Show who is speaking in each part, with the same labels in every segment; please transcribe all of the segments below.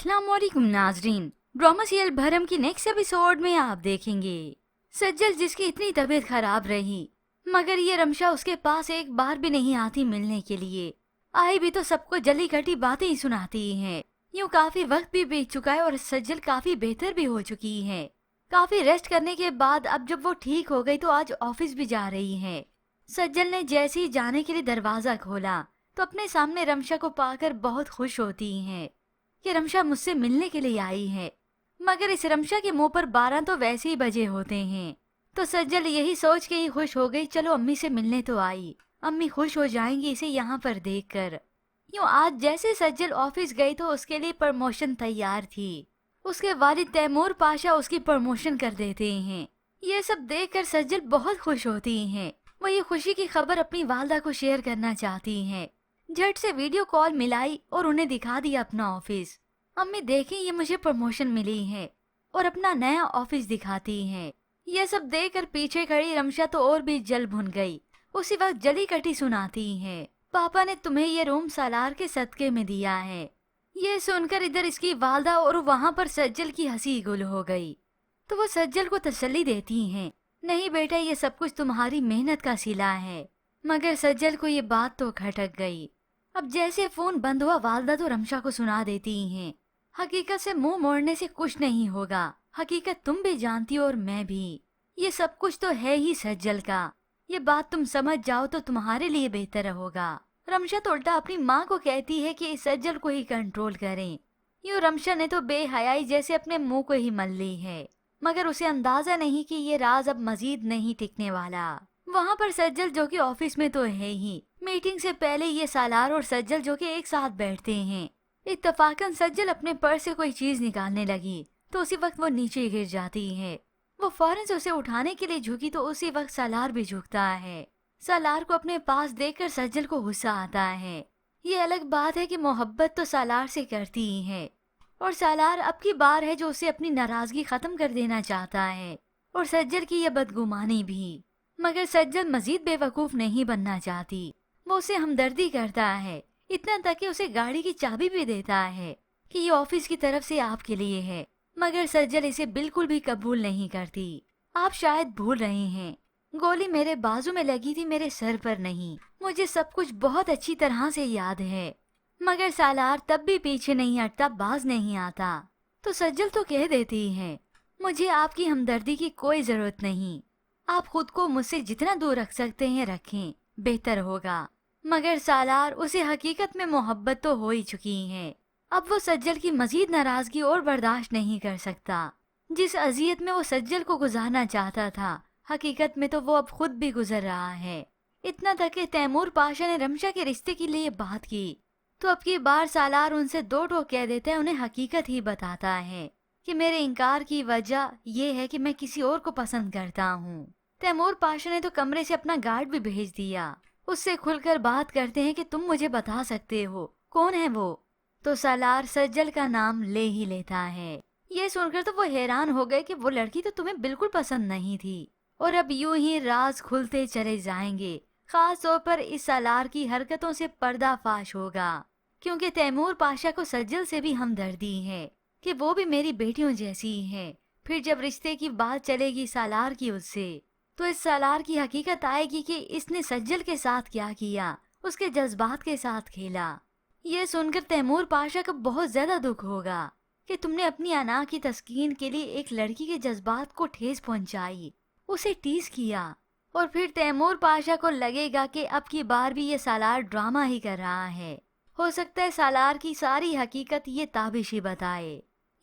Speaker 1: अस्सलाम वालेकुम नाजरीन। ड्रामा सीरियल भरम की नेक्स्ट एपिसोड में आप देखेंगे सज्जल जिसकी इतनी तबीयत खराब रही मगर ये रमशा उसके पास एक बार भी नहीं आती मिलने के लिए। आई भी तो सबको जली कटी बातें ही सुनाती है। यूँ काफी वक्त भी बीत चुका है और सज्जल काफी बेहतर भी हो चुकी है। काफी रेस्ट करने के बाद अब जब वो ठीक हो गई तो आज ऑफिस भी जा रही है। सज्जल ने जैसे ही जाने के लिए दरवाजा खोला तो अपने सामने रमशा को पाकर बहुत खुश होती है कि रमशा मुझसे मिलने के लिए आई है। मगर इस रमशा के मुंह पर 12 तो वैसे ही बजे होते हैं। तो सज्जल यही सोच के ही खुश हो गई, चलो अम्मी से मिलने तो आई, अम्मी खुश हो जाएंगी इसे यहाँ पर देखकर। यूँ आज जैसे सज्जल ऑफिस गई तो उसके लिए प्रमोशन तैयार थी। उसके वालिद तैमूर पाशा उसकी प्रमोशन कर देते हैं। ये सब देखकर सज्जल बहुत खुश होती हैं। वो ये खुशी की खबर अपनी वालदा को शेयर करना चाहती हैं। झट से वीडियो कॉल मिलाई और उन्हें दिखा दिया अपना ऑफिस। अम्मी देखें ये मुझे प्रमोशन मिली है और अपना नया ऑफिस दिखाती हैं। ये सब देखकर पीछे खड़ी रमशा तो और भी जल भुन गई। उसी वक्त जली कटी सुनाती है, पापा ने तुम्हें ये रूम सालार के सदके में दिया है। ये सुनकर इधर इसकी वालदा और वहाँ पर सज्जल की हंसी गुल हो गई। तो वो सज्जल को तसल्ली देती हैं, नहीं बेटा ये सब कुछ तुम्हारी मेहनत का सिला है। मगर सज्जल को ये बात तो खटक गई। अब जैसे फोन बंद हुआ वालदा तो रमशा को सुना देती हैं, हकीकत से मुंह मोड़ने से कुछ नहीं होगा, हकीकत तुम भी जानती हो और मैं भी। ये सब कुछ तो है ही सज्जल का, ये बात तुम समझ जाओ तो तुम्हारे लिए बेहतर होगा। रमशा तो उल्टा अपनी माँ को कहती है कि इस सज्जल को ही कंट्रोल करें। यूँ रमशा ने तो बेहयाई जैसे अपने मुंह को ही मल ली है। मगर उसे अंदाजा नहीं कि ये राज अब मजीद नहीं टिकने वाला। वहाँ पर सज्जल जो कि ऑफिस में तो है ही, मीटिंग से पहले ये सालार और सज्जल जो कि एक साथ बैठते हैं। इत्तफाकन सज्जल अपने पर्स से कोई चीज निकालने लगी तो उसी वक्त वो नीचे गिर जाती है। वो फौरन से उसे उठाने के लिए झुकी तो उसी वक्त सालार भी झुकता है। सालार को अपने पास देखकर सज्जल को गुस्सा आता है। ये अलग बात है कि मोहब्बत तो सालार से करती ही है और सालार अब की बार है जो उसे अपनी नाराजगी खत्म कर देना चाहता है और सज्जल की यह बदगुमानी भी। मगर सज्जल मजीद बेवकूफ नहीं बनना चाहती। वो उसे हमदर्दी करता है, इतना तक कि उसे गाड़ी की चाबी भी देता है कि ये ऑफिस की तरफ से आपके लिए है। मगर सज्जल इसे बिल्कुल भी कबूल नहीं करती। आप शायद भूल रहे हैं, गोली मेरे बाजू में लगी थी, मेरे सर पर नहीं। मुझे सब कुछ बहुत अच्छी तरह से याद है। मगर सालार तब भी पीछे नहीं हटता, बाज नहीं आता। तो सज्जल तो कह देती है, मुझे आपकी हमदर्दी की कोई जरूरत नहीं, आप खुद को मुझसे जितना दूर रख सकते हैं रखें, बेहतर होगा। मगर सालार उसे हकीकत में मोहब्बत तो हो ही चुकी है। अब वो सज्जल की मजीद नाराजगी और बर्दाश्त नहीं कर सकता। जिस अजियत में वो सज्जल को गुजारना चाहता था, हकीकत में तो वो अब खुद भी गुजर रहा है। इतना तक कि तैमूर पाशा ने रमशा के रिश्ते के लिए बात की तो अब की बार सालार उनसे दो टोक कह देता है, उन्हें हकीकत ही बताता है कि मेरे इनकार की वजह ये है कि मैं किसी और को पसंद करता हूँ। तैमूर पाशा ने तो कमरे से अपना गार्ड भी भेज दिया। उससे खुलकर बात करते हैं कि तुम मुझे बता सकते हो कौन है वो। तो सालार सज्जल का नाम ले ही लेता है। ये सुनकर तो वो हैरान हो गए कि वो लड़की तो तुम्हें बिल्कुल पसंद नहीं थी और अब यूं ही राज खुलते चले जाएंगे। खास तौर पर इस सालार की हरकतों से पर्दाफाश होगा, क्योंकि तैमूर पाशा को सज्जल से भी हमदर्दी है कि वो भी मेरी बेटियों जैसी है। फिर जब रिश्ते की बात चलेगी सालार की उससे, तो इस सालार की हकीकत आएगी कि इसने सज्जल के साथ क्या किया, उसके जज्बात के साथ खेला। ये सुनकर तैमूर पाशा को बहुत ज्यादा दुख होगा कि तुमने अपनी अना की तस्कीन के लिए एक लड़की के जज्बात को ठेस पहुंचाई, उसे टीज किया। और फिर तैमूर पाशा को लगेगा कि अब की बार भी ये सालार ड्रामा ही कर रहा है। हो सकता है सालार की सारी हकीकत ये ताबिश ही बताए।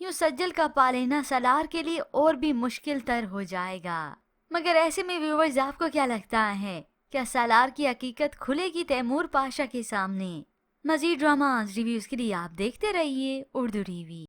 Speaker 1: यूँ सज्जल का पालेना सालार के लिए और भी मुश्किल तर हो जाएगा। मगर ऐसे में व्यूवर्स आपको क्या लगता है, क्या सालार की हकीकत खुलेगी तैमूर पाशा के सामने? मजीद ड्रामा रिव्यूज के लिए आप देखते रहिए उर्दू टीवी।